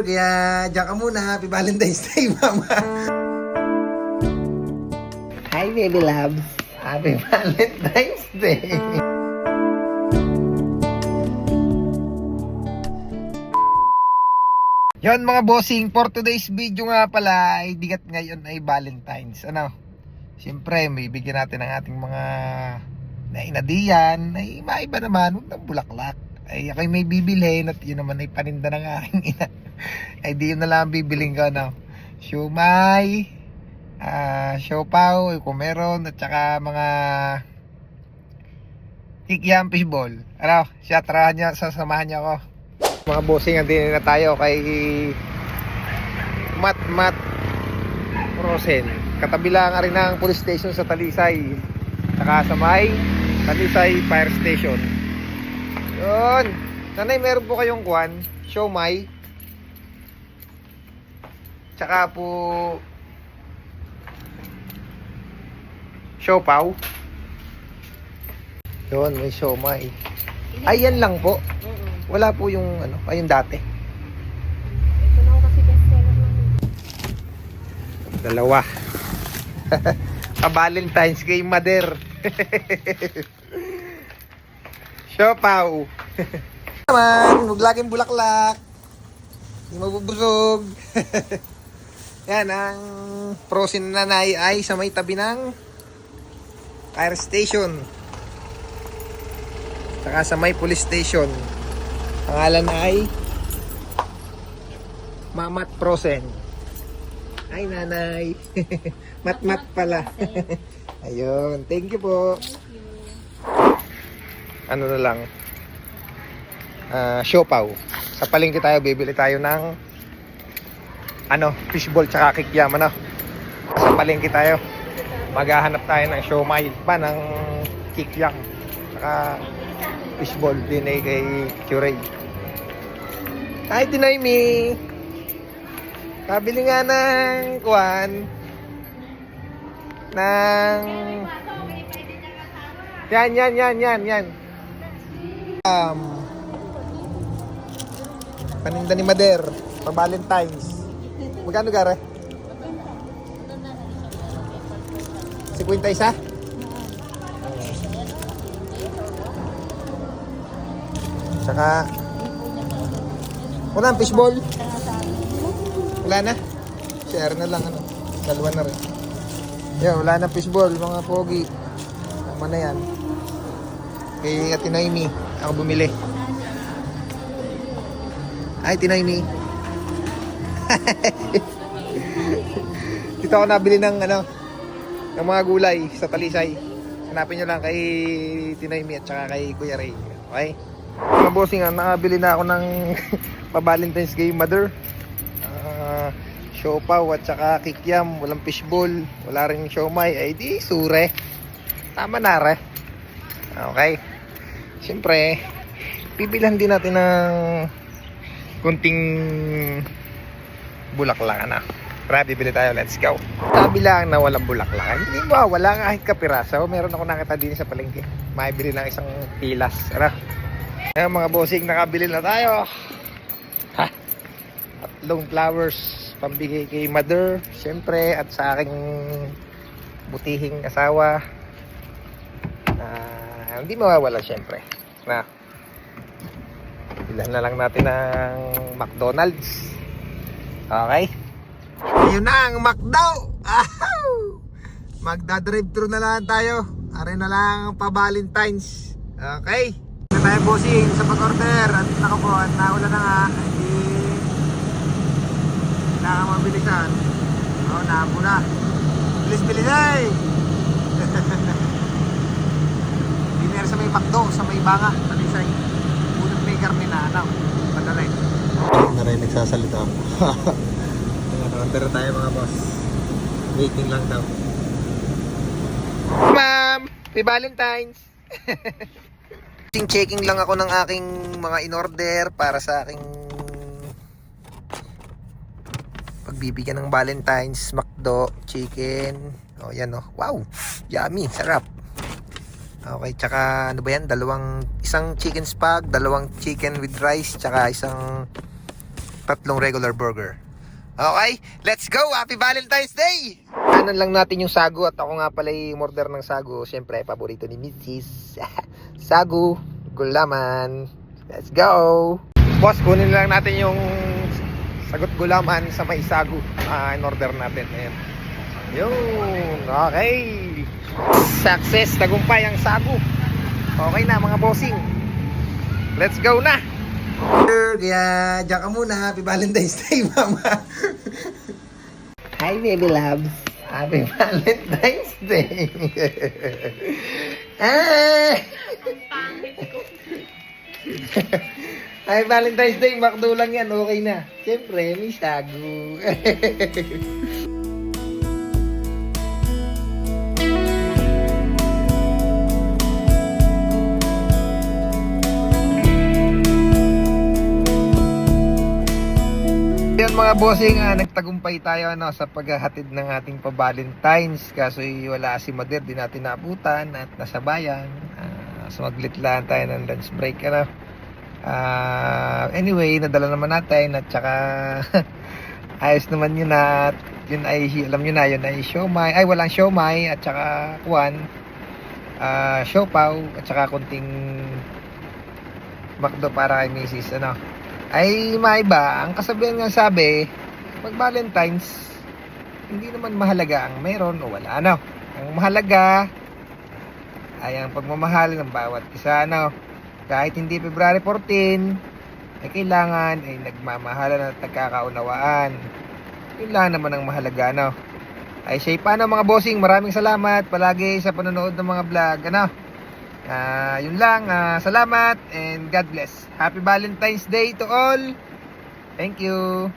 October, kaya diyan ka muna. Happy Valentine's Day, Mama. Hi, baby loves. Happy Valentine's Day. Yon mga bossing, for today's video nga pala, ay bigat ngayon ay Valentine's. Ano? Siyempre, may bigyan natin ang ating mga nainadiyan, ay maiba naman, huwag ng bulaklak. Ay ako'y may bibilhin at yun naman ay paninda ng aking ina. Ay di yun na lang bibiling ko, no? Siomay, siopaw, kung meron, at saka mga kikiam fishball. Ano? Siya, tarahan niya, sasamahan niya ako. Mga bossing, andin na tayo kay Mat Rosen. Katabi lang rin ng police station sa Talisay. Saka sa may Talisay Fire Station. Yun. Nanay, meron po kayong kuwan, siomay. Tsaka po siopaw. Yun, may siomay. Ay, yan lang po. Wala po yung ano, ayun dati. Ito na kasi bestseller namin. Dalawa. Valentine's kay Mother. Siopaw. Naman, huwag laging bulaklak. Hindi mabubusog. Yan, ang frozen nanay ay sa may tabi ng fire station. Saka sa may police station. Pangalan ay Mamat Frozen. Ay, nanay. Mat pala. Ayun, thank you po. Ano na lang, siopaw. Sa palengke tayo, bibili tayo ng fishball tsaka kikiam, ano. Sa palengke tayo, maghahanap tayo ng siomay pa, ng kikiam tsaka fishball din ay kay Curay. Hi, Dinaimi. Kabili nga ng kuwan ng yan. Paninda ni Mader pa Valentine's. Magkano gare? 51? Saka wala ang fishball. Wala na. Share na lang, ano. Dalawa na rin. Yan, wala na fishball, mga pogi. Tama na yan. Kay Ate Naimi, ako bumili. Ay, Tinaimi. Dito ako nabili ng ng mga gulay sa Talisay. Hanapin nyo lang kay Tinaimi at saka kay Kuya Ray. Okay? Mga bossing, nakabili na ako ng pa-Valentine's kay Mother. Siopaw at saka kikiam. Walang fishball, wala rin siomay. Ay di sure. Tama na re. Okay. Siyempre, bibilhan din natin ng kunting bulaklak na. Tara, bibili tayo. Let's go. Sabi lang na walang bulaklak. Hindi mo, wala kahit kapiraso. Meron ako nakita din sa palengke. Maibili ng isang pilas. Tara. Ayan mga bossing, nakabili na tayo. Ha? Tatlong flowers. Pambigay kay Mother, siyempre, at sa aking butihing asawa. Hindi mawawala, siyempre. Na, bilan na lang natin ng McDonald's. Okay? Ayun na ang McDo! Magda-drive-thru na lang tayo. Are na lang pa-Valentine's. Okay? Na tayo bossing sa pag-order. At ako po, at naula na nga. Mabilisan. Naamo na. Bilis-bilis ay! Dinner sa may McDo, sa may banga, Talisay. Unang may karne na, madali. Na rin nagsasalita ako. Order tayo mga boss. Waiting lang daw. Ma'am! Happy Valentine's! Checking lang ako ng aking mga in-order para sa aking pagbibigyan ng Valentine's. McDo, chicken. O yan o. Wow! Yummy! Sarap! Okay, tsaka ano ba yan? Isang chicken spag, dalawang chicken with rice, tsaka isang tatlong regular burger. Okay, let's go! Happy Valentine's Day! Kanan lang natin yung sagu at ako nga pala yung order ng sagu. Siyempre, paborito ni Mrs. Sagu, gulaman. Let's go! Boss, kunin lang natin yung sagot gulaman sa may sagu. In order natin. Ayan. Yun, okay. Success, tagumpay ang sagu. Okay na mga bossing. Let's go na! Kaya, diyan ka muna. Happy Valentine's Day, mama. Hi, baby loves. Happy Valentine's Day. Ah! Happy Valentine's Day. Makdo lang yan. Okay na. Siyempre, may sagu. Yan mga bossing, nagtagumpay tayo sa paghahatid ng ating pa-Valentines. Kaso wala si Mader, di natin naabutan at nasa bayan. So maglitlaan tayo ng lunch break. Anyway, nadala naman natin at saka ayos naman yun at yun ay, alam nyo na, yun ay siomay. Ay, walang siomay at saka siopaw at saka kunting McDo para kay Mrs. Ay maiba, ang kasabihan nga sabi, pag Valentine's, hindi naman mahalaga ang meron o wala, Ang mahalaga ay ang pagmamahal ng bawat isa, Kahit hindi February 14, ay kailangan ay nagmamahalan at nagkakaunawaan. Yun lang naman ang mahalaga, Ay say paano mga bossing, maraming salamat palagi sa panonood ng mga vlog, yun lang, salamat and God bless. Happy Valentine's Day to all. Thank you.